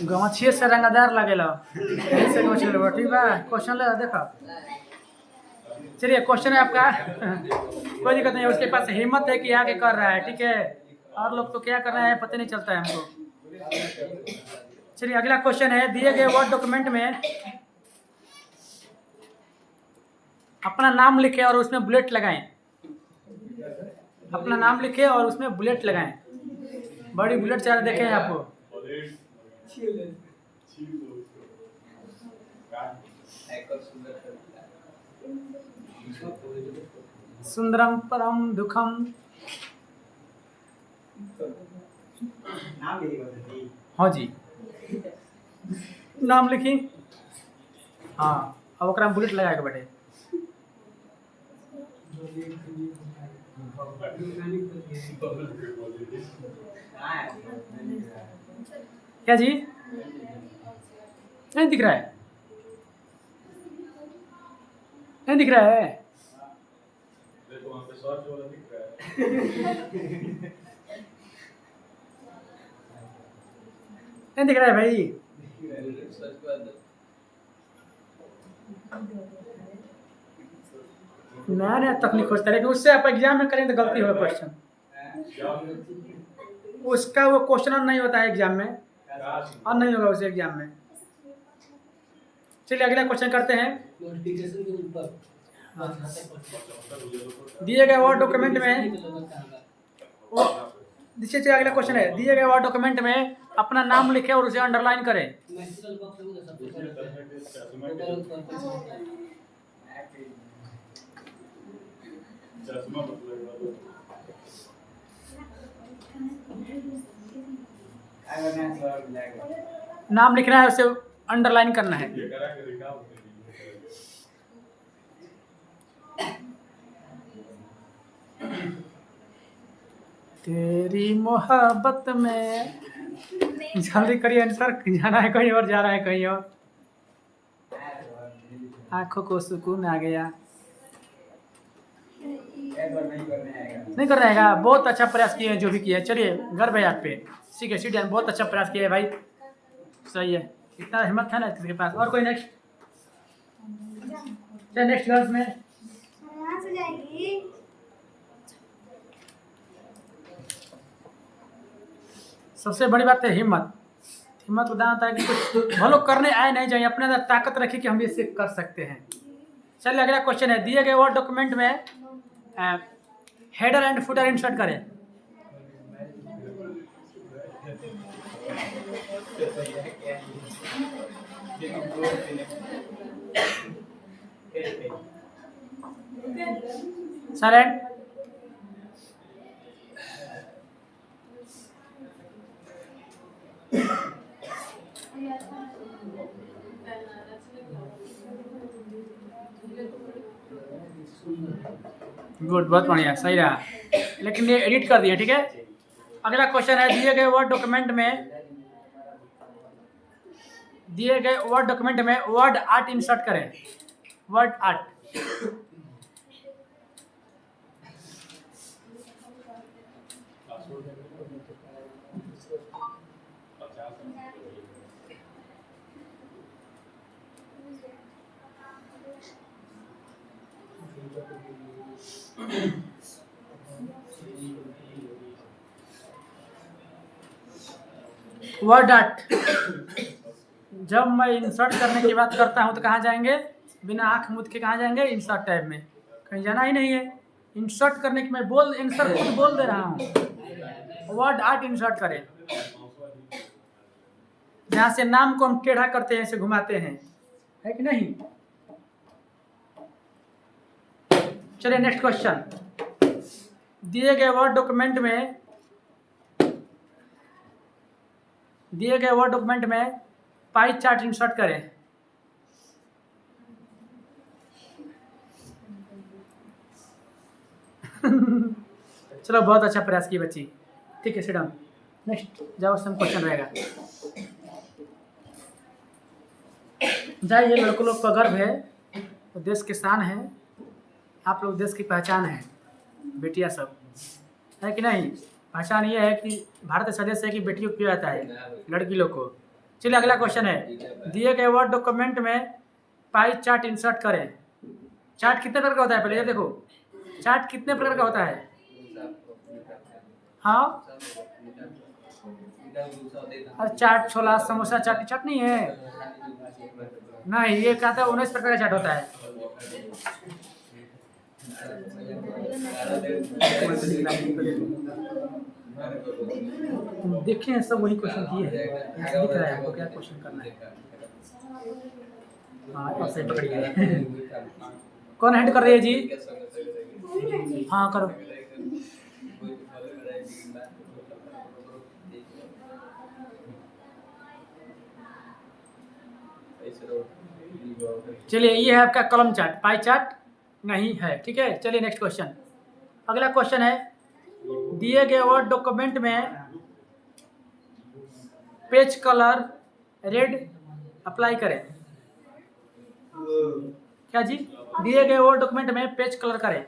गमछिए से रंगदार लगेला ऐसे गमछी लेबो ठीक बा। क्वेश्चन ले देखो। चलिए क्वेश्चन है आपका कोई दिक्कत नहीं है। उसके पास हिम्मत है कि आगे कर रहा है ठीक है। और लोग तो क्या कर रहे हैं पता नहीं चलता है हमको। चलिए अगला क्वेश्चन है दिए गए वर्ड डॉक्यूमेंट में अपना नाम लिखे और उसमें बुलेट लगाएं। अपना नाम लिखे और उसमें बुलेट लगाएं। बड़ी बुलेट चार देखे हैं आपको। सुंदरम परम दुखम। हाँ जी नाम लिखी। हाँ अब ओकरा में बुलेट लगा के बैठे। क्या जी नहीं दिख रहा है। नहीं दिख रहा है। नहीं दिख रहा है भाई। नया नया तकनीक खोजता है उससे आप एग्जाम में करें तो गलती होगा क्वेश्चन। उसका वो क्वेश्चन नहीं होता है एग्जाम में और नहीं होगा उसे एग्जाम में। चलिए अगला क्वेश्चन करते हैं। दिए गए वर्ड डॉक्यूमेंट में चलिए अगला क्वेश्चन है दिए गए वर्ड डॉक्यूमेंट में अपना नाम लिखे और उसे अंडरलाइन करें। नाम लिखना है उसे अंडरलाइन करना है। तेरी मोहब्बत में जल्दी करिए आंसर। जाना है कहीं और जा रहा है कहीं और। आंखों को सुकून आ गया। नहीं कर रहेगा। बहुत अच्छा प्रयास किए हैं जो भी किए हैं। चलिए गर्व है आप पे। ठीक है सीट बहुत अच्छा प्रयास किया है भाई। सही है इतना हिम्मत है ना इसके पास। और कोई नेक्स्ट। चलिए नेक्स्ट गर्ल्स में सबसे बड़ी बात है हिम्मत। हिम्मत बताना होता है कि कुछ भलो करने आए नहीं जाए अपने अंदर ताकत रखिए कि हम इसे कर सकते हैं। चलिए अगला क्वेश्चन है दिए गए वर्ड डॉक्यूमेंट में हेडर एंड फुटर इंसर्ट करें। साइलेंट। गुड बहुत बढ़िया सही रहा लेकिन ये एडिट कर दिया ठीक है। अगला क्वेश्चन है दिए गए वर्ड डॉक्यूमेंट में वर्ड आर्ट इंसर्ट करें। Word art. Word art. जब मैं इंसर्ट करने की बात करता हूं तो कहाँ जाएंगे बिना आंख मूंद के कहाँ जाएंगे इंसर्ट टैब में। कहीं जाना ही नहीं है। इंसर्ट करने की मैं आंसर खुद बोल दे रहा हूँ। वर्ड आर्ट इंसर्ट करें जहाँ से नाम को हम टेढ़ा करते हैं इसे घुमाते हैं है कि नहीं। चलिए नेक्स्ट क्वेश्चन दिए गए वर्ड डॉक्यूमेंट में पाई चार्ट इंसर्ट करें। चलो बहुत अच्छा प्रयास की बच्ची। ठीक है सिट डाउन। नेक्स्ट जाओ सम क्वेश्चन रहेगा। जाइए लड़कों लोग का गर्व है तो देश की शान है। आप लोग देश की पहचान है बेटिया सब है कि नहीं। पहचान ये है कि भारत सदस्य है कि बेटियों को किया जाता है, लड़की लोग को। चलिए अगला क्वेश्चन है, दिए गए वर्ड डॉक्यूमेंट में पाई चार्ट इंसर्ट करें। चार्ट कितने प्रकार का होता है, पहले ये देखो, चार्ट कितने प्रकार का होता है? हाँ, अरे चाट छोला समोसा चाट, चाट नहीं है, नहीं, ये कहता है 19 प्रकार का चाट होता है। देखे हैं सब वही क्वेश्चन किए हैं, यहाँ दिख रहा है आपको क्या क्वेश्चन करना है। हाँ, अब सही पकड़िए। कौन हैंड कर रही है जी? हाँ करो। चलिए ये है आपका कॉलम चार्ट, पाई चार्ट नहीं है, ठीक है। चलिए नेक्स्ट क्वेश्चन, अगला क्वेश्चन है, दिए गए वर्ड डॉक्यूमेंट में पेज कलर रेड अप्लाई करें। क्या जी? दिए गए वर्ड डॉक्यूमेंट में पेज कलर करें।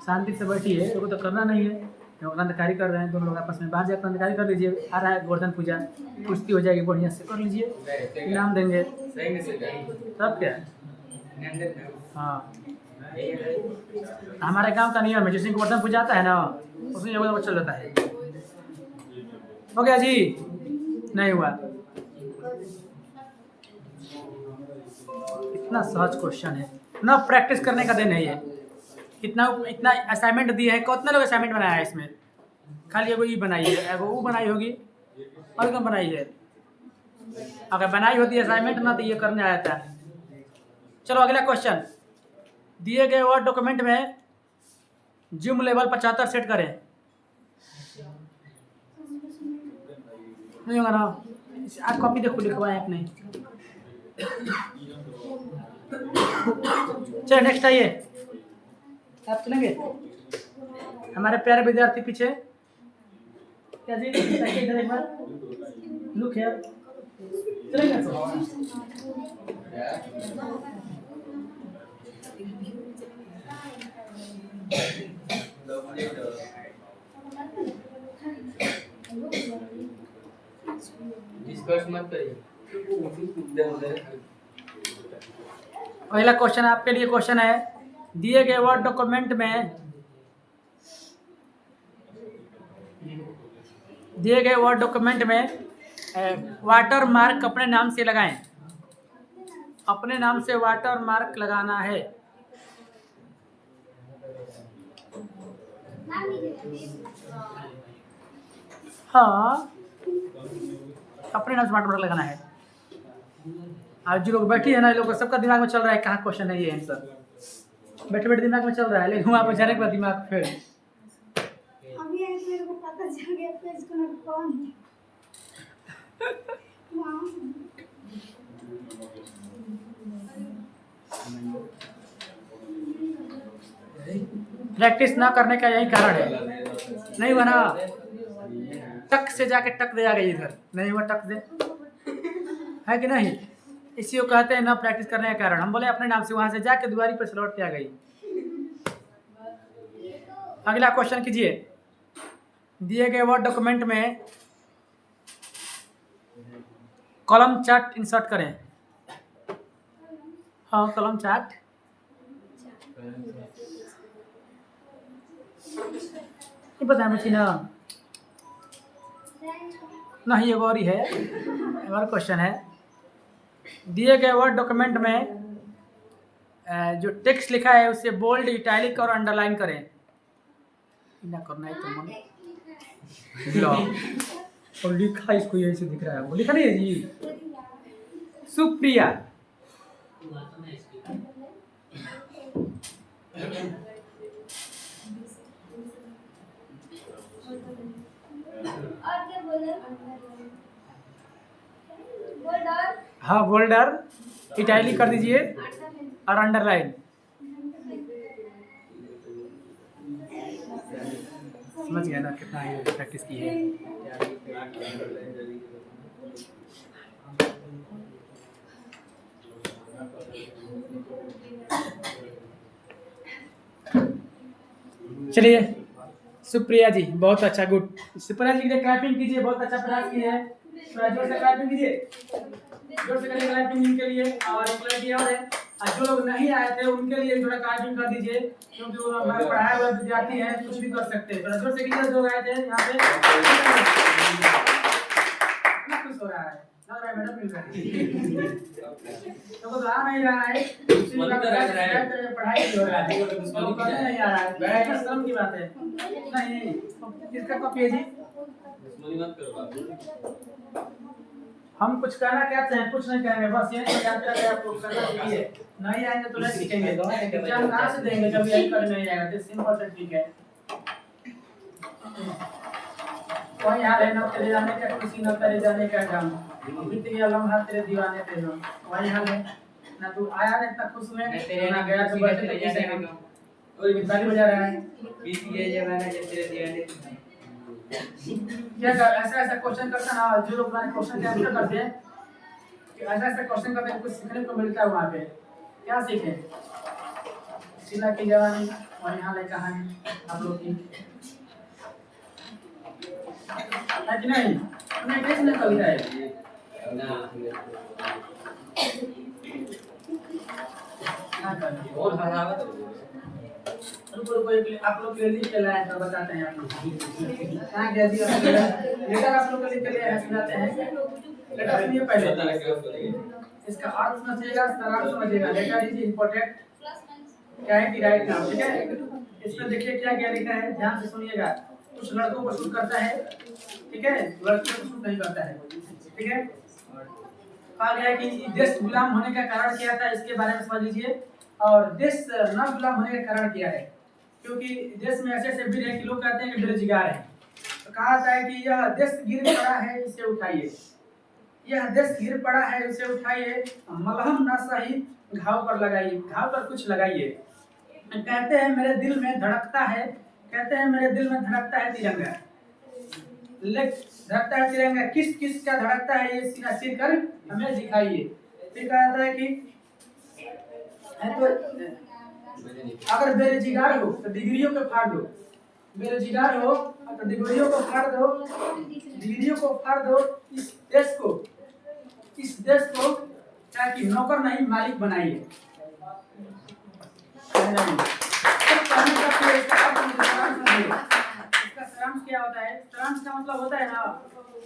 शांति से बैठिए, तो तो करना नहीं है, क्रांतिकारी कर रहे हैं दोनों लोग आपस में, बाहर जाकर क्रांतिकारी कर लीजिए। आ रहा है गोवर्धन पूजा, कुश्ती हो जाएगी, बढ़िया से कर लीजिए, इनाम देंगे, तब क्या। हाँ, हमारे गांव का नियम है, जिस दिन गोवर्धन पूजा आता है ना, उस दिन योगा चल जाता है। हो गया जी? नहीं हुआ? इतना सहज क्वेश्चन है ना, प्रैक्टिस करने का दिन है ये। इतना इतना असाइनमेंट दिए है, कितने लोग असाइनमेंट बनाया है इसमें? खाली एगो ई बनाई है, एगो वो बनाई होगी, और कौन बनाई है? अगर बनाई होती है असाइनमेंट ना, तो ये करने आया था। चलो अगला क्वेश्चन, दिए गए वर्ड डॉक्यूमेंट में जूम लेवल 75 सेट करें। नहीं होगा ना, आप कॉपी देखो, लिखवाएं आपने। चलिए नेक्स्ट आइए, आप चलेंगे? हमारे प्यारे विद्यार्थी पीछे, क्या जी? इधर एक बार लुक है, चलेंगे तो? डिस्कस मत करिए। पहला क्वेश्चन आपके लिए क्वेश्चन है, दिए गए वर्ड डॉक्यूमेंट में, दिए गए वर्ड डॉक्यूमेंट में वाटर मार्क अपने नाम से लगाएं। अपने नाम से वाटर मार्क लगाना है। हाँ, अपने नाम से वाटर मार्क लगाना है। आज जो लोग बैठी है ना, ये लोग सबका दिमाग में चल रहा है कहाँ क्वेश्चन है ये आंसर, बैठे बैठे दिमाग में चल रहा है, लेकिन वहाँ पर जाने के बाद दिमाग फिर अभी मेरे को पता चल गया पेज कलर कौन है। प्रैक्टिस ना करने का यही कारण है। नहीं बना, टक से जाके टक दे आ गई इधर, नहीं हुआ टक दे, है कि नहीं? इसी को कहते हैं ना प्रैक्टिस करने का कारण। हम बोले अपने नाम से, वहां से जाके दुआरी पर से लौट के आ गई। अगला क्वेश्चन कीजिए, दिए गए वर्ड डॉक्यूमेंट में कॉलम चार्ट इंसर्ट करें। हाँ, कॉलम चार्ट ये पता है मुझे ना, नहीं ये और ही है, और क्वेश्चन है, दिए गए वर्ड डॉक्यूमेंट में जो टेक्स्ट लिखा है उसे बोल्ड, इटैलिक और अंडरलाइन करें। ना करना है तो मन और लिखा इसको यही से दिख रहा है, वो लिखा नहीं है जी, सुप्रिया। हाँ, बोल्डर, इटैलिक कर दीजिए और अंडरलाइन। समझ गया ना कितना प्रैक्टिस की है। चलिए, सुप्रिया जी बहुत अच्छा, गुड। सुप्रिया जी के लिए क्लैपिंग कीजिए, बहुत अच्छा प्रयास किए हैं। थोड़ा जोर से क्लैपिंग कीजिए, जोर से करिए क्लैपिंग इनके लिए। और एक लड़की और है, और जो लोग नहीं आए थे उनके लिए थोड़ा क्लैपिंग कर दीजिए, क्योंकि वो हमारे पढ़ाए हुए विद्यार्थी हैं, कुछ भी कर सकते हैं। थोड़ा जोर से कीजिए, जो आए थे यहाँ पे। कितना खुश हो रहा है, लग रहा है मैडम मिल रहा है। तो वो तो आ नहीं रहा है, पढ़ाई नहीं हो रहा है, वो करने नहीं आ रहा है, कितना शर्म की बात है। नहीं, किसका कॉपी है जी? हम कुछ कहना चाहते हैं, कुछ नहीं कहेंगे, बस यही समझाते रहे आप लोग करना सीखिए। नहीं आएंगे तो नहीं सीखेंगे, एग्जाम कहाँ से देंगे जब यही करने नहीं आएगा? तो सिंपल से ठीक है। कोई हाल है, न तेरे जाने का खुशी न तेरे जाने का गम, बीत गया लम्हा तेरे दीवाने पे हम। वही हाल है ना, तू आया नहीं इतना खुश में, तेरे ना गया तो बैठे तो कैसे हम। और ये ताली बजा रहा है, बीत गया जमाना जब तेरे दीवाने पे। क्या ऐसा ऐसा क्वेश्चन करता ना, जो लोग मैंने क्वेश्चन के आंसर करते हैं कि ऐसा ऐसा क्वेश्चन करते हैं, कुछ सीखने को मिलता है वहाँ पे। क्या सीखे? शीला की जवानी और यहाँ ले कहानी आप लोग की है कि नहीं? उन्हें कैसे न कविता है और रुको रुको, एक आप लोग के लिए लिख के लाए तो बताते हैं। आप लोग कहाँ गया जी? लेटर आप लोग के लिए चले हैं, सुनाते हैं। लेटर सुनिए पहले, इसका अर्थ समझिएगा, सारांश समझिएगा। लेटर इज इम्पोर्टेंट, क्या है कि राइट नाउ, ठीक है? इसमें देखिए क्या क्या लिखा है, ध्यान से सुनिएगा। कुछ लड़कों को शूट करता है, ठीक है, लड़कियों को शूट नहीं करता है, ठीक है। कहा गया कि देश गुलाम होने का कारण क्या था, इसके बारे में समझ लीजिए। और देश न गुलाम होने का कारण क्या है, क्योंकि देश में ऐसे ऐसे वीर हैं कि लोग कहते हैं कि बेरोजगार है। तो कहा जाता है कि यह देश गिर पड़ा है, इसे उठाइए। यह देश गिर पड़ा है, इसे उठाइए, मलहम ना सही घाव पर लगाइए, घाव पर कुछ लगाइए। कहते हैं मेरे दिल में धड़कता है, कहते हैं मेरे दिल में धड़कता है तिरंगा। धड़कता है तिरंगा, किस किस का धड़कता है, ये सीना सिर कर हमें दिखाइए। फिर कहा जाता है कि तो अगर बेरोजगार हो तो डिग्रियों को फाड़ दो, बेरोजगार हो तो डिग्रियों को फाड़ दो, डिग्रियों को फाड़ दो। इस देश को ताकि नौकर नहीं मालिक बनाइए। इसका सारांश क्या होता है? सारांश का मतलब होता है ना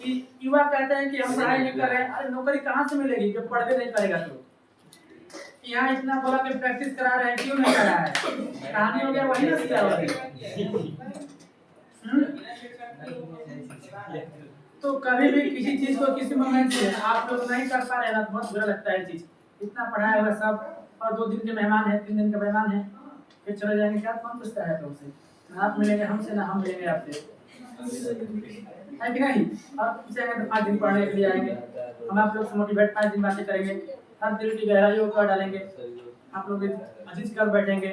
कि युवा कहते हैं कि हम पढ़ाई नहीं कर रहे हैं, अरे नौकरी कहाँ से मिलेगी जब पढ़ाई नहीं करेगा? तो यहाँ इतना बोला कि प्रैक्टिस करा रहे हैं, क्यों नहीं करा है? कहानी हो गया वही ना सीधा हो गया। तो कभी भी किसी चीज को किसी मोमेंट से आप लोग नहीं कर पा रहे ना, बहुत बुरा लगता है चीज। इतना पढ़ाया हुआ सब, और 2 दिन के मेहमान है, 3 दिन के मेहमान है, फिर चले जाएंगे। क्या कौन पूछता है तुमसे? ना आप मिलेंगे हमसे, ना हम मिलेंगे आपसे, है कि नहीं? आप पूछेंगे तो 5 दिन पढ़ने के लिए आएंगे, हम आप लोग से मोटिवेट 5 दिन बातें करेंगे, हर दिल की गहराइयों को डालेंगे, आप लोग अजीज कर बैठेंगे,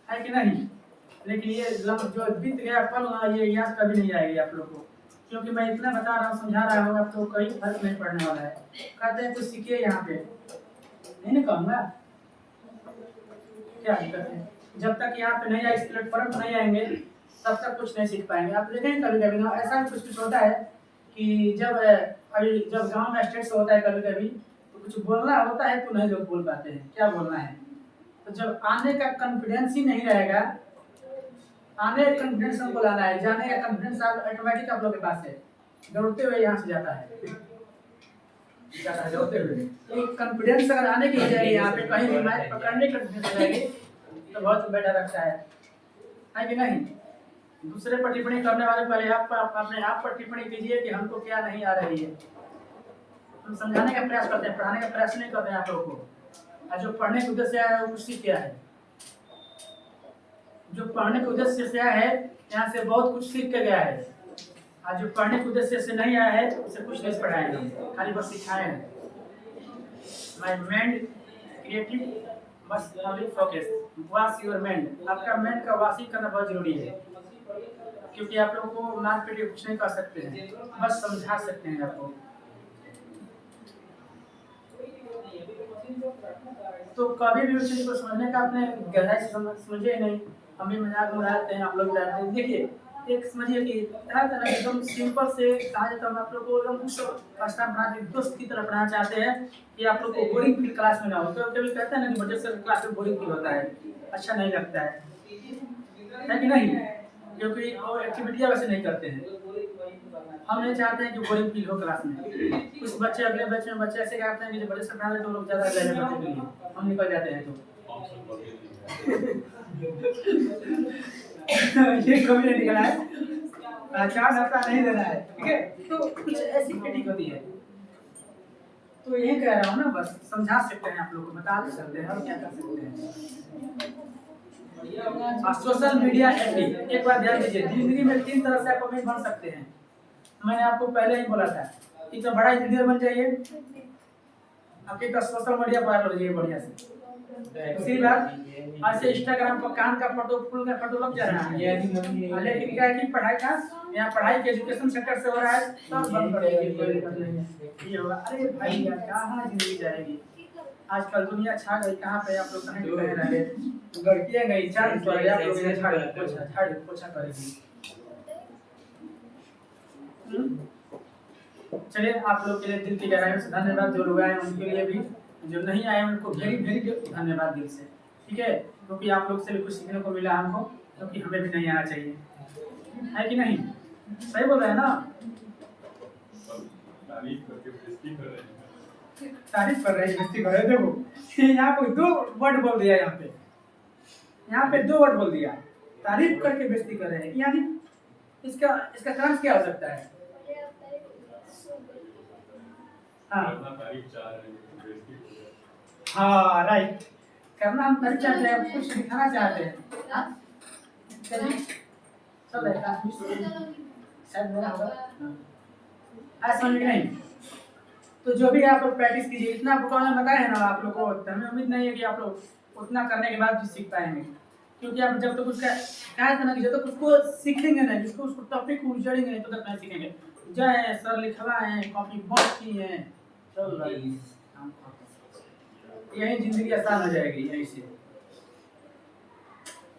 है कि नहीं? लेकिन ये जो बीत गया पल ना, ये याद कभी नहीं आएगी आप लोग को, क्योंकि मैं इतना बता रहा हूँ, समझा रहा हूँ, आपको कोई फर्क नहीं पड़ने वाला है। कहते हैं कुछ सीखिए यहाँ पे, नहीं ना कहूँगा, क्या दिक्कत है? जब तक यहाँ पे नहीं आए, इस प्लेटफॉर्म पर नहीं आएंगे, तब तक कुछ नहीं सीख पाएंगे। आप देखेंगे कभी कभी ना ऐसा भी कुछ होता है कि जब गांव में स्टेट से होता है कभी कभी, तो कुछ बोलना होता है तो नहीं लोग बोल पाते हैं क्या बोलना है। तो जब आने का कॉन्फिडेंस ही नहीं रहेगा, आने का कॉन्फिडेंस हमको लाना है, जाने का कॉन्फिडेंस ऑटोमेटिक आप लोग के पास है, दौड़ते हुए यहाँ से जाता है, दौड़ते हुए। कॉन्फिडेंस अगर आने की बजाय यहाँ पे कहीं भी मैच पकड़ने की कोशिश करेगी तो बहुत बेटर लगता है कि नहीं? दूसरे पर टिप्पणी करने वाले पहले आप अपने आप पर टिप्पणी कीजिए कि हमको क्या नहीं आ रही है। हम समझाने का प्रयास करते हैं, पढ़ाने का प्रयास नहीं करते हैं आप लोगों को। और जो पढ़ने के उद्देश्य आया है वो सीख क्या है? जो पढ़ने के उद्देश्य से आया है यहाँ से बहुत कुछ सीख के गया है, और जो पढ़ने के उद्देश्य से नहीं आया है उसे कुछ नहीं पढ़ाएंगे, खाली बस सिखाए हैं। My mind creative must only focus, wash your mind. आपका माइंड का वॉशिंग करना बहुत जरूरी है, क्योंकि आप लोगों को मार पीट के कुछ नहीं कर सकते हैं, बस समझा सकते हैं आपको। तो कभी भी उस चीज को समझने का आपने गहराई से समझे ही नहीं, हम भी मजाक उड़ाते हैं, आप लोग उड़ाते हैं। देखिए एक समझिए कि तरह तरह एकदम सिंपल से कहा जाता है, हम आप लोग को एकदम फर्स्ट टाइम पढ़ाते दोस्त की तरह पढ़ाना चाहते हैं कि आप लोग को बोरिंग फील क्लास में ना हो। तो कभी कहते हैं ना कि बच्चे से क्लास में बोरिंग फील होता है, अच्छा नहीं लगता है कि नहीं? क्योंकि वो एक्टिविटियाँ वैसे नहीं करते हैं। हम नहीं चाहते हैं कि बोरिंग फील हो क्लास में। कुछ बच्चे अगले बैच में बच्चे ऐसे करते हैं कि जो बड़े से पढ़ा रहे तो लोग ज़्यादा ले लेते के लिए हम निकल जाते हैं। तो ये कभी नहीं निकला है, पहचान आपका नहीं देना है, ठीक है? तो कुछ ऐसी क्रिटिक होती है। तो यही कह रहा हूँ ना, बस समझा सकते हैं आप लोग को, बता भी सकते हैं, और क्या कर सकते हैं। और सोशल मीडिया एक्टिव, एक बार ध्यान दीजिए, जिंदगी में 3 तरह से आप अमीर बन सकते हैं। मैंने आपको पहले ही बोला था कि तो बड़ा इंजीनियर बन जाइए, आपके पास सोशल मीडिया वायरल हो जाइए बढ़िया से। दूसरी बात, ऐसे इंस्टाग्राम पर कान का फोटो, फूल का फोटो लग जा रहा है, लेकिन क्या है कि पढ़ाई का, यहाँ पढ़ाई के एजुकेशन सेक्टर से हो रहा है, सब बंद कर देंगे, कोई दिक्कत नहीं है। ये होगा, अरे भाई यार कहाँ जिंदगी जाएगी? आजकल दुनिया छा गई, कहाँ पे आप लोग कहीं रह रहे हैं? लड़कियां गई चार पर, आप लोग झाड़ पोछा करेगी। चलिए, आप लोग के लिए दिल की गहराइयों से धन्यवाद, जो लोग आए उनके लिए भी, जो नहीं आए उनको वेरी वेरी धन्यवाद दिल से, ठीक है? क्योंकि आप लोग से भी कुछ सीखने को मिला हमको, क्योंकि हमें भी नहीं आना चाहिए, है कि नहीं? सही बोल रहे हैं ना? तारीफ कर रहे हैं, बेइज्जती कर रहे हैं। देखो यहाँ पे 2 वर्ड बोल दिया, यहाँ पे 2 वर्ड बोल दिया, तारीफ करके बेइज्जती कर रहे हैं, यानी इसका कारण क्या हो सकता है? हाँ राइट, करना हम तारीफ चाहते हैं, कुछ दिखाना चाहते हैं। हाँ चलिए, चल शायद मेरा होगा, आज समझ में नहीं। तो जो भी आप लोग प्रैक्टिस कीजिए, इतना आपको मैंने बताया है ना आप लोग को, हमें उम्मीद नहीं है कि आप लोग उतना करने के बाद भी सीख पाएंगे, क्योंकि आप जब तक उसका कहा था ना कि जब तक उसको सीखेंगे नहीं, जिसको उसको टॉपिक को उजड़ेंगे नहीं, तो तक नहीं सीखेंगे। जय सर लिखवा है, कॉपी बॉक्स की है, चल भाई यही जिंदगी आसान हो जाएगी। यहीं से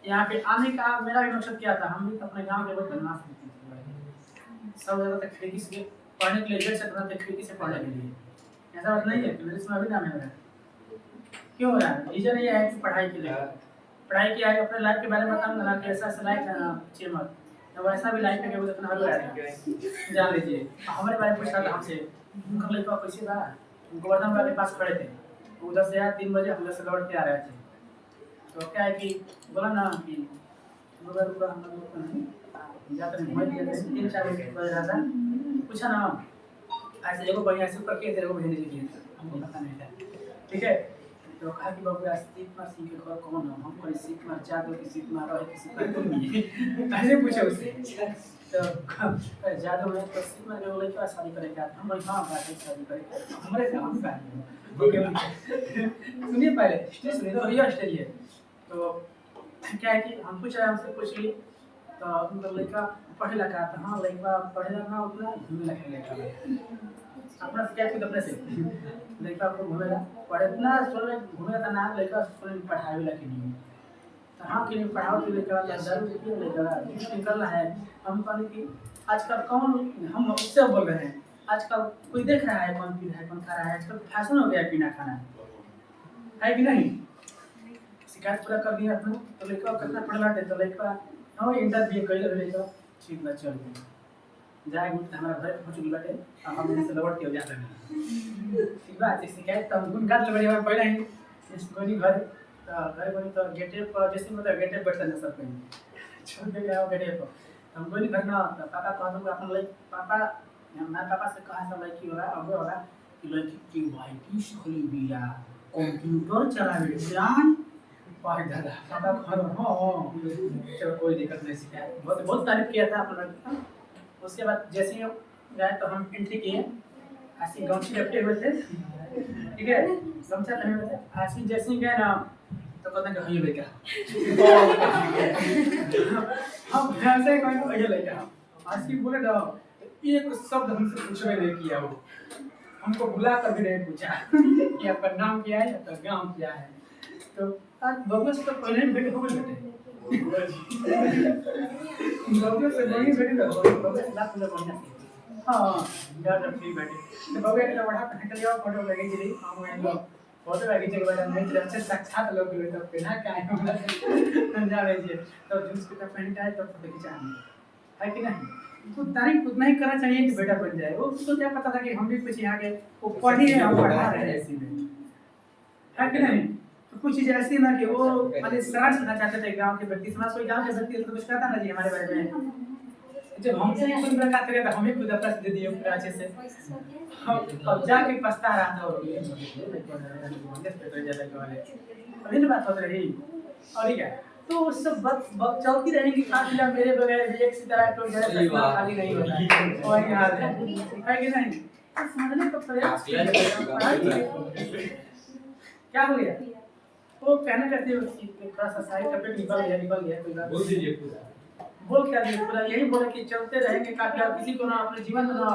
यहाँ पे आने का मेरा भी मकसद क्या था, हम भी अपने गांव के बहुत बदमाश थे, सब जगह तक खिड़की से पढ़ने के लिए, गेट से बनाते खिड़की से पढ़ने के लिए। ऐसा बात नहीं है कि मेरे इसमें अभी नाम है, क्यों हो रहा है? रीजन ये है कि पढ़ाई के लिए, पढ़ाई की है, अपने लाइफ के बारे में बताऊंगा ना कि ऐसा लाइफ है ना चेमर, तो वैसा भी लाइफ है, वो देखना हर है, जान लीजिए। हमारे बारे में पूछा था हमसे, उनका लड़का कैसे था, गोवर्धन वाले पास खड़े थे, उधर से यार 3 बजे हम उधर से लौट के आ रहे थे, तो क्या है कि बोला ना कि रुका हम लोग को नहीं जाते नहीं, मोबाइल दिया 3-4 बजे रहा था, पूछा ना ऐसे एगो बढ़िया से ऊपर के तेरे को भेज दीजिए, हमको पता नहीं था, ठीक है? तो कहा कि बाबू सीख मार सिंह के घर कौन है, हम कोई सीख मार जादू की सीख मार रहे किसी का तुम नहीं, ऐसे पूछे उससे। तो जादू में तो सीख मार के बोले क्या शादी करेगा, हम बोले हाँ बात है शादी करेगा, हमारे से हम का सुनिए पहले स्टेज सुनिए, तो रियल स्टेज है। तो क्या है कि हम पूछ रहे हमसे पूछ ली, तो उनका लड़का पढ़े लगा था, हाँ लड़का पढ़े लगा उतना घूमे लगा अपना क्या खुद अपने से लड़का को घूमेगा पढ़े ना स्कूल में घूमेगा था ना, लड़का स्कूल में पढ़ाई लगे नहीं, तो हाँ कि नहीं पढ़ाओ तो लेकर दारू क्यों लेकर निकलना है। हम कहने कि आजकल कौन, हम उससे बोल रहे हैं, आजकल कोई देख रहा है कौन पी रहा है कौन खा रहा है, आजकल फैशन हो गया है पीना खाना, है कि नहीं? शिकायत पूरा कर दिया अपने, तो लड़का कितना पढ़ थे, तो लड़का हाँ इंटरव्यू कैले लड़का ठीक बा चल जाए हमारा घर पहुंच गई बाटे, हम इनसे लौट के जाते हैं, ठीक बा? शिकायत तो गुण गात लगे हम पहले ही इसको नहीं घर, तो घर बनी तो गेटे पर जैसे मतलब गेटे बैठते हैं सब कहीं छोड़ के गया गेटे पर, हम कोई नहीं घर ना, पापा कह दूंगा अपन लाइक पापा, हमारे पापा से कहा सब लड़की होगा अब होगा कि लड़की की भाई की खोली बिया कंप्यूटर चलावे जान पाए दादा पापा घर हो, चलो कोई दिक्कत नहीं, शिकायत बहुत तारीफ किया था अपना लड़की का। उसके बाद जैसे ही गए तो हम एंट्री किए, ऐसी गमछी लपटे हुए थे, ठीक है गमछा पहने हुए थे, ऐसी जैसे ही गए ना तो कहते हैं कि लेके हम ऐसे कोई को ये लेके ऐसी बोले ना, एक शब्द हमसे पूछे नहीं किया, वो हमको बुला कर भी नहीं पूछा कि आपका नाम क्या है, आपका गांव क्या है, तो आज बबुआ से तो पहले ही भेंट हो गई बेटे बबुआ से नहीं भेंट हो बबुआ से बात पूरा बढ़िया हाँ यार जब फ्री बैठे तो बबुआ के बड़ा पहन लिया फोटो लगे जी हम लोग फोटो लगे जगह वाला नहीं जब से साक्षात लोग हुए तो बिना काय हम जा रहे जी तो जींस के टॉप पहन के आए तो फोटो खिंचाने है कि नहीं तो तारीफ उतना ही करना चाहिए कि बेटा बन जाए वो उसको क्या पता था कि हम भी कुछ यहाँ के वो पढ़ी है हम पढ़ा रहे हैं इसी में है कि नहीं तो कुछ चीज ऐसी ना कि वो मतलब सरार सुनना चाहते थे गांव के व्यक्ति समाज कोई गांव के व्यक्ति तो कुछ कहता ना जी हमारे बारे में जब हमसे ही कोई मुलाकात करे तो हमें खुद अपना दे दिए पूरा अच्छे से अब जाके पछता रहा था और ये अभी ना बात हो रही और क्या तो सब वक्त चलती रहेगी काफिला मेरे बगैर एक सी तरह तो जैसे खाली नहीं होता वही हाल है कि नहीं समझने का प्रयास क्या हो गया वो कहना चाहते हो कि थोड़ा सा साइड टॉपिक निकल गया कोई बात बोल दीजिए पूरा बोल क्या दीजिए पूरा यही बोले कि चलते रहेंगे काफी आप किसी को ना अपने जीवन में ना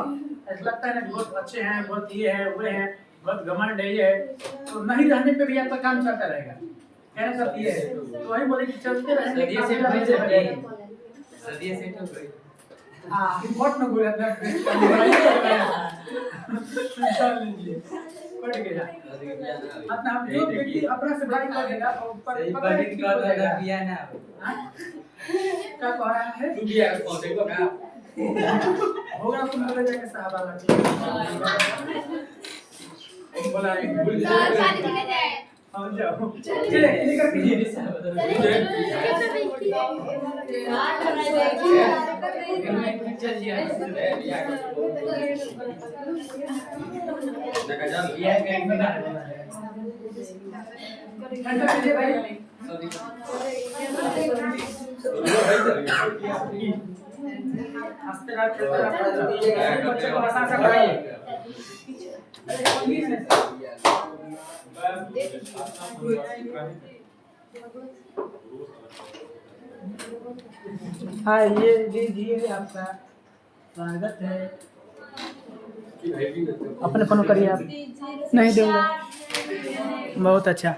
ऐसा लगता है ना बहुत अच्छे हैं बहुत ये है वो है बहुत घमंड है ये है तो नहीं रहने पे भी आपका काम चलता रहेगा कहना चाहती है तो वही बोले कि चलते रहेंगे सदिये से तो कोई हां इम्पोर्ट में बोला था चल लीजिए पड़ गया अपना हम जो व्यक्ति अपना से बड़ा कर देगा और ऊपर पता नहीं क्या करना किया ना क्या कह रहा है तू भी यार कौन देखो ना होगा तुम बोले जाके साहब आला बोला भूल जाए हम जाओ चले निकल के चल जी देखा जा ये कैंप बना घंटा चलिए भाई हंसते रहते बच्चे को हंसा सा पढ़ाइए हाँ ये लीजिए आपका स्वागत है अपने फोन करिए आप नहीं दूंगा बहुत अच्छा